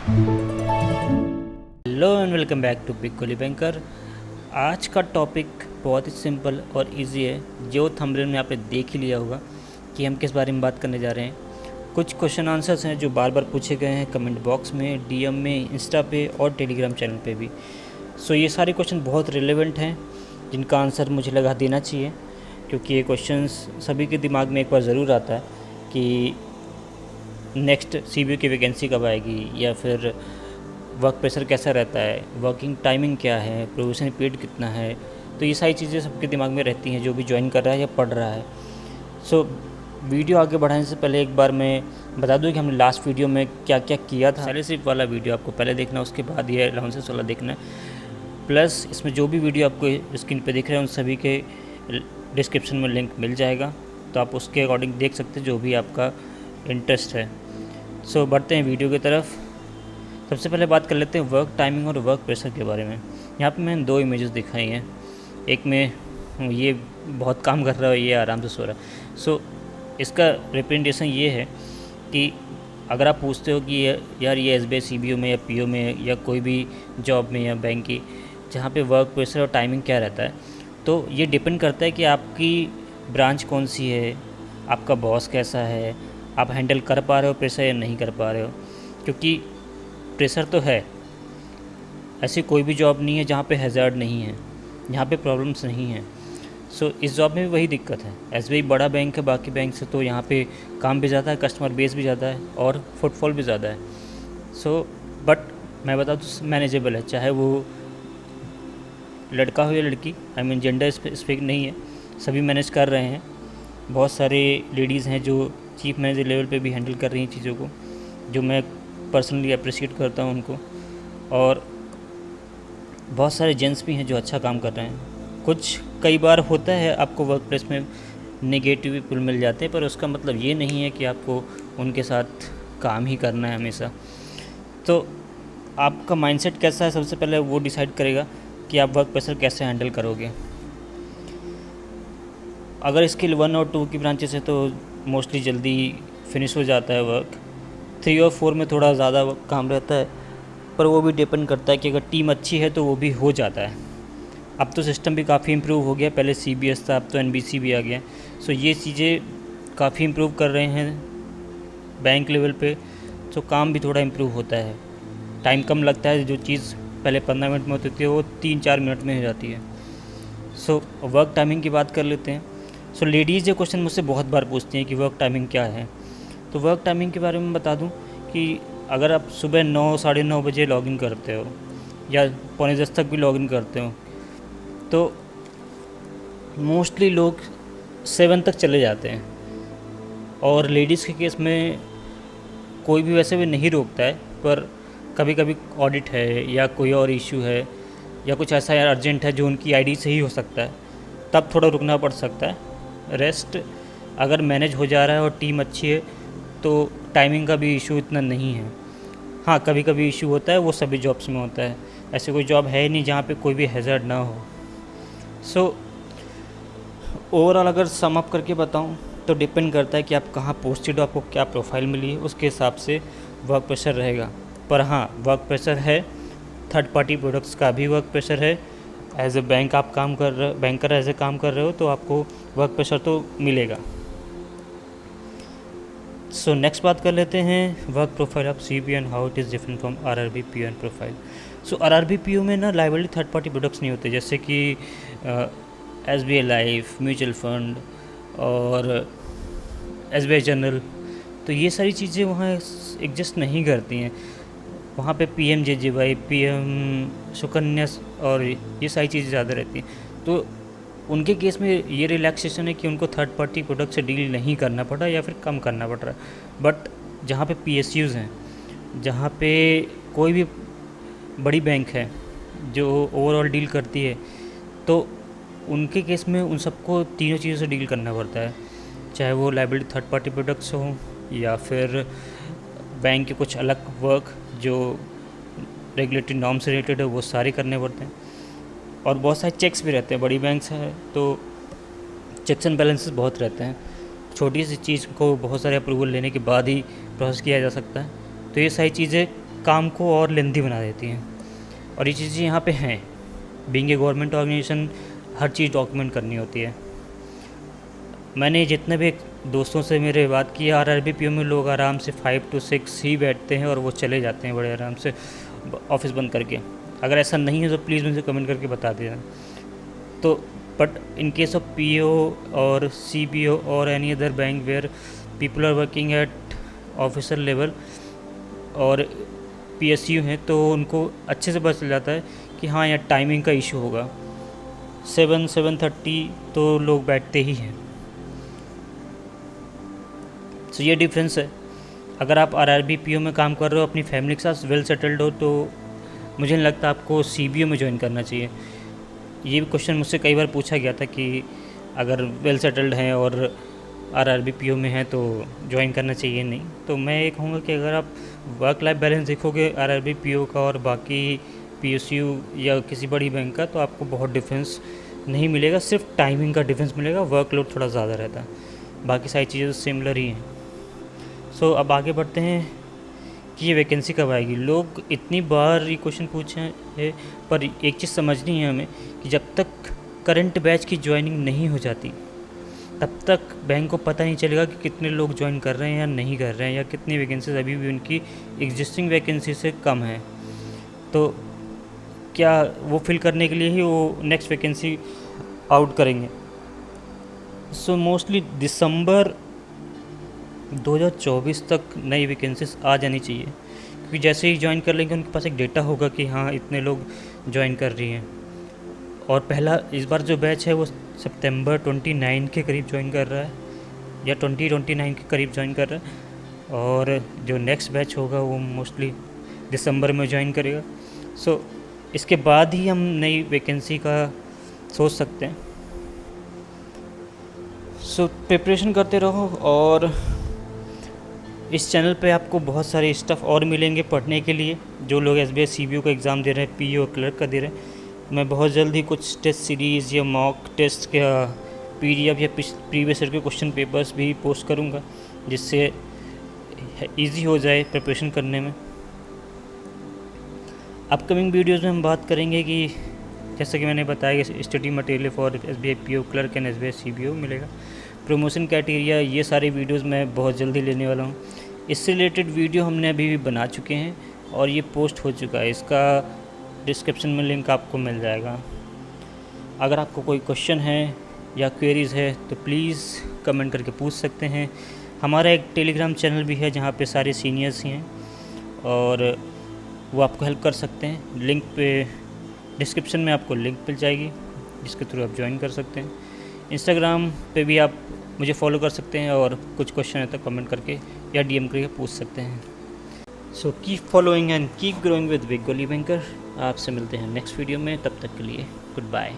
Hello and welcome back to big Kohli banker. आज का topic बहुत ही सिंपल और इजी है, जो थंबनेल में आपने देख ही लिया होगा कि हम किस बारे में बात करने जा रहे हैं। कुछ क्वेश्चन आंसर्स हैं जो बार बार पूछे गए हैं कमेंट बॉक्स में, डीएम में, इंस्टा पे और टेलीग्राम चैनल पे भी। सो ये सारे क्वेश्चन बहुत रिलेवेंट हैं जिनका आंसर मुझे लगा देना चाहिए, क्योंकि ये क्वेश्चंस सभी के दिमाग में एक बार ज़रूर आता है कि नेक्स्ट सीबीयू की वैकेंसी कब आएगी, या फिर वर्क प्रेशर कैसा रहता है, वर्किंग टाइमिंग क्या है, प्रोविजन पीरियड कितना है। तो ये सारी चीज़ें सबके दिमाग में रहती हैं जो भी ज्वाइन कर रहा है या पढ़ रहा है। सो वीडियो आगे बढ़ाने से पहले एक बार मैं बता दूं कि हमने लास्ट वीडियो में क्या क्या किया था। सैलरीशिप वाला वीडियो आपको पहले देखना है, उसके बाद ये अलाउंसेस वाला देखना है। प्लस इसमें जो भी वीडियो आपको स्क्रीन पे दिख रहे हैं उन सभी के डिस्क्रिप्शन में लिंक मिल जाएगा, तो आप उसके अकॉर्डिंग देख सकते हैं जो भी आपका इंटरेस्ट है। सो बढ़ते हैं वीडियो की तरफ। सबसे पहले बात कर लेते हैं वर्क टाइमिंग और वर्क प्रेशर के बारे में। यहाँ पे मैंने दो इमेजेस दिखाई हैं, एक में ये बहुत काम कर रहा है, ये आराम से सो रहा है। सो इसका रिप्रेजेंटेशन ये है कि अगर आप पूछते हो कि यार ये एसबीआई सीबीओ में या पीओ में या कोई भी जॉब में या बैंक की जहाँ पे वर्क प्रेशर और टाइमिंग क्या रहता है, तो ये डिपेंड करता है कि आपकी ब्रांच कौन सी है, आपका बॉस कैसा है, आप हैंडल कर पा रहे हो प्रेशर या नहीं कर पा रहे हो। क्योंकि प्रेशर तो है, ऐसी कोई भी जॉब नहीं है जहाँ पे हैज़ार्ड नहीं है, जहाँ पे प्रॉब्लम्स नहीं हैं। सो इस जॉब में भी वही दिक्कत है। एसबीआई बड़ा बैंक है, बाकी बैंक से तो यहाँ पे काम भी ज़्यादा है, कस्टमर बेस भी ज़्यादा है और फुटफॉल भी ज़्यादा है। सो बट मैं बता दूँ मैनेजेबल है, चाहे वो लड़का हो या लड़की, आई मीन जेंडर स्पेसिफिक नहीं है, सभी मैनेज कर रहे हैं। बहुत सारे लेडीज़ हैं जो चीफ मैनेजर लेवल पे भी हैंडल कर रही हैं चीज़ों को, जो मैं पर्सनली अप्रिशिएट करता हूँ उनको। और बहुत सारे जेंट्स भी हैं जो अच्छा काम कर रहे हैं। कुछ कई बार होता है आपको वर्क प्लेस में नेगेटिव पीपल मिल जाते हैं, पर उसका मतलब ये नहीं है कि आपको उनके साथ काम ही करना है हमेशा। तो आपका माइंडसेट कैसा है, सबसे पहले वो डिसाइड करेगा कि आप वर्क प्रेशर कैसे हैंडल करोगे। अगर स्किल 1 और 2 की ब्रांचेस है तो मोस्टली जल्दी फिनिश हो जाता है वर्क। 3 और 4 में थोड़ा ज़्यादा काम रहता है, पर वो भी डिपेंड करता है कि अगर टीम अच्छी है तो वो भी हो जाता है। अब तो सिस्टम भी काफ़ी इम्प्रूव हो गया, पहले सीबीएस था, अब तो एनबीसी भी आ गया। सो ये चीज़ें काफ़ी इम्प्रूव कर रहे हैं बैंक लेवल पे, तो काम भी थोड़ा इम्प्रूव होता है, टाइम कम लगता है। जो चीज़ पहले 15 मिनट में होती थी वो 3-4 मिनट में हो जाती है। सो वर्क टाइमिंग की बात कर लेते हैं। सो लेडीज़ ये क्वेश्चन मुझसे बहुत बार पूछती हैं कि वर्क टाइमिंग क्या है। तो वर्क टाइमिंग के बारे में बता दूं कि अगर आप सुबह 9-9:30 बजे लॉगिन करते हो या 9:45 तक भी लॉगिन करते हो, तो मोस्टली लोग 7 तक चले जाते हैं। और लेडीज़ के केस में कोई भी वैसे भी नहीं रोकता है, पर कभी कभी ऑडिट है या कोई और इशू है या कुछ ऐसा यार अर्जेंट है जो उनकी आईडी से ही हो सकता है, तब थोड़ा रुकना पड़ सकता है। रेस्ट अगर मैनेज हो जा रहा है और टीम अच्छी है तो टाइमिंग का भी इशू इतना नहीं है। हाँ, कभी कभी इशू होता है, वो सभी जॉब्स में होता है, ऐसे कोई जॉब है ही नहीं जहाँ पे कोई भी हैज़ार्ड ना हो। सो ओवरऑल अगर सम अप करके बताऊँ तो डिपेंड करता है कि आप कहाँ पोस्टेड हो, आपको क्या प्रोफाइल मिली है, उसके हिसाब से वर्क प्रेशर रहेगा। पर हाँ, वर्क प्रेशर है, थर्ड पार्टी प्रोडक्ट्स का भी वर्क प्रेशर है। एज ए बैंक आप काम कर रहे हो, बैंकर एज ए काम कर रहे हो, तो आपको वर्क प्रेशर तो मिलेगा। सो नेक्स्ट बात कर लेते हैं work profile of C B and how it is different from R R B P N profile. So R R B P O में ना लाइबिलिटी थर्ड पार्टी प्रोडक्ट्स नहीं होते, जैसे कि S B I life, mutual fund और S B I general. तो ये सारी चीज़ें वहाँ एग्जिस्ट नहीं करती हैं। वहाँ पे पी एम जे जे वाई, पी एम सुकन्या और ये सारी चीज़ें ज़्यादा रहती हैं। तो उनके केस में ये रिलैक्सेशन है कि उनको थर्ड पार्टी प्रोडक्ट से डील नहीं करना पड़ा या फिर कम करना पड़ रहा है। बट जहाँ पे पीएसयूज़ हैं, जहाँ पे कोई भी बड़ी बैंक है जो ओवरऑल डील करती है, तो उनके केस में उन सबको तीनों चीज़ों से डील करना पड़ता है, चाहे वो लायबिलिटी थर्ड पार्टी प्रोडक्ट्स हों या फिर बैंक के कुछ अलग वर्क जो रेगुलेटरी नॉर्म से रिलेटेड है वो सारे करने पड़ते हैं। और बहुत सारे चेक्स भी रहते हैं, बड़ी बैंक्स हैं तो चेक्स एंड बैलेंसेस बहुत रहते हैं। छोटी सी चीज़ को बहुत सारे अप्रूवल लेने के बाद ही प्रोसेस किया जा सकता है। तो ये सारी चीज़ें काम को और लेंदी बना देती हैं। और ये चीज़ें यहाँ पे हैं। बीइंग ए गवर्नमेंट ऑर्गेनाइजेशन हर चीज़ डॉक्यूमेंट करनी होती है। मैंने जितने भी दोस्तों से मेरे बात की, RRBPO में लोग आराम से 5 to 6 ही बैठते हैं और वो चले जाते हैं बड़े आराम से ऑफिस बंद करके। अगर ऐसा नहीं है तो प्लीज़ मुझे कमेंट करके बता देना। तो but in case of PO और CBO और any other bank where people are working at officer level और PSU हैं, तो उनको अच्छे से पता चल जाता है कि हाँ यहाँ टाइमिंग का इशू होगा। 7-7:30 तो लोग बैठते ही हैं। तो ये डिफरेंस है। अगर आप RRBPO में काम कर रहे हो, अपनी फैमिली के साथ वेल सेटल्ड हो, तो मुझे नहीं लगता आपको CBO में ज्वाइन करना चाहिए। ये भी क्वेश्चन मुझसे कई बार पूछा गया था कि अगर वेल सेटल्ड हैं और RRBPO में हैं तो ज्वाइन करना चाहिए नहीं। तो मैं ये कहूँगा कि अगर आप वर्क लाइफ बैलेंस देखोगे RRBPO का और बाकी PSU या किसी बड़ी बैंक का, तो आपको बहुत डिफरेंस नहीं मिलेगा। सिर्फ टाइमिंग का डिफरेंस मिलेगा, वर्कलोड थोड़ा ज़्यादा रहता है, बाकी सारी चीज़ें तो सिमिलर ही हैं। सो अब आगे बढ़ते हैं कि ये वैकेंसी कब आएगी। लोग इतनी बार ये क्वेश्चन पूछे हैं, पर एक चीज़ समझनी है हमें कि जब तक करंट बैच की ज्वाइनिंग नहीं हो जाती तब तक बैंक को पता नहीं चलेगा कि कितने लोग ज्वाइन कर रहे हैं या नहीं कर रहे हैं, या कितनी वैकेंसीज अभी भी उनकी एग्जिस्टिंग वैकेंसी से कम है। तो क्या वो फिल करने के लिए ही वो नेक्स्ट वैकेंसी आउट करेंगे। सो मोस्टली दिसंबर 2024 तक नई वैकेंसीज आ जानी चाहिए, क्योंकि जैसे ही ज्वाइन कर लेंगे उनके पास एक डेटा होगा कि हाँ इतने लोग ज्वाइन कर रही हैं। और पहला इस बार जो बैच है वो सितंबर 29 के करीब ज्वाइन कर रहा है, या 2029 के करीब ज्वाइन कर रहा है, और जो नेक्स्ट बैच होगा वो मोस्टली दिसंबर में ज्वाइन करेगा। सो इसके बाद ही हम नई वैकेंसी का सोच सकते हैं। सो प्रिपरेशन करते रहो, और इस चैनल पे आपको बहुत सारे स्टफ़ और मिलेंगे पढ़ने के लिए। जो लोग SBI CBO का एग्ज़ाम दे रहे हैं, PO क्लर्क का दे रहे हैं, मैं बहुत जल्द ही कुछ टेस्ट सीरीज़ या मॉक टेस्ट का PDF या प्रीवियस ईयर के क्वेश्चन पेपर्स भी पोस्ट करूँगा, जिससे ईजी हो जाए प्रिपरेशन करने में। अपकमिंग वीडियोज़ में हम बात करेंगे कि जैसा कि मैंने बताया कि study material for SBI PO clerk and SBI CBO मिलेगा, प्रमोशन क्राइटेरिया, ये सारी वीडियोस मैं बहुत जल्दी लेने वाला हूँ। इससे रिलेटेड वीडियो हमने अभी भी बना चुके हैं और ये पोस्ट हो चुका है, इसका डिस्क्रिप्शन में लिंक आपको मिल जाएगा। अगर आपको कोई क्वेश्चन है या क्वेरीज़ है तो प्लीज़ कमेंट करके पूछ सकते हैं। हमारा एक टेलीग्राम चैनल भी है जहाँ पे सारे सीनियर्स हैं और वो आपको हेल्प कर सकते हैं। लिंक पे डिस्क्रिप्शन में आपको लिंक मिल जाएगी, जिसके थ्रू आप ज्वाइन कर सकते हैं। इंस्टाग्राम पे भी आप मुझे फॉलो कर सकते हैं और कुछ क्वेश्चन है तो कमेंट करके या DM करके पूछ सकते हैं। So keep following and keep growing with big गोली बैंकर। आपसे मिलते हैं नेक्स्ट वीडियो में, तब तक के लिए गुड बाय।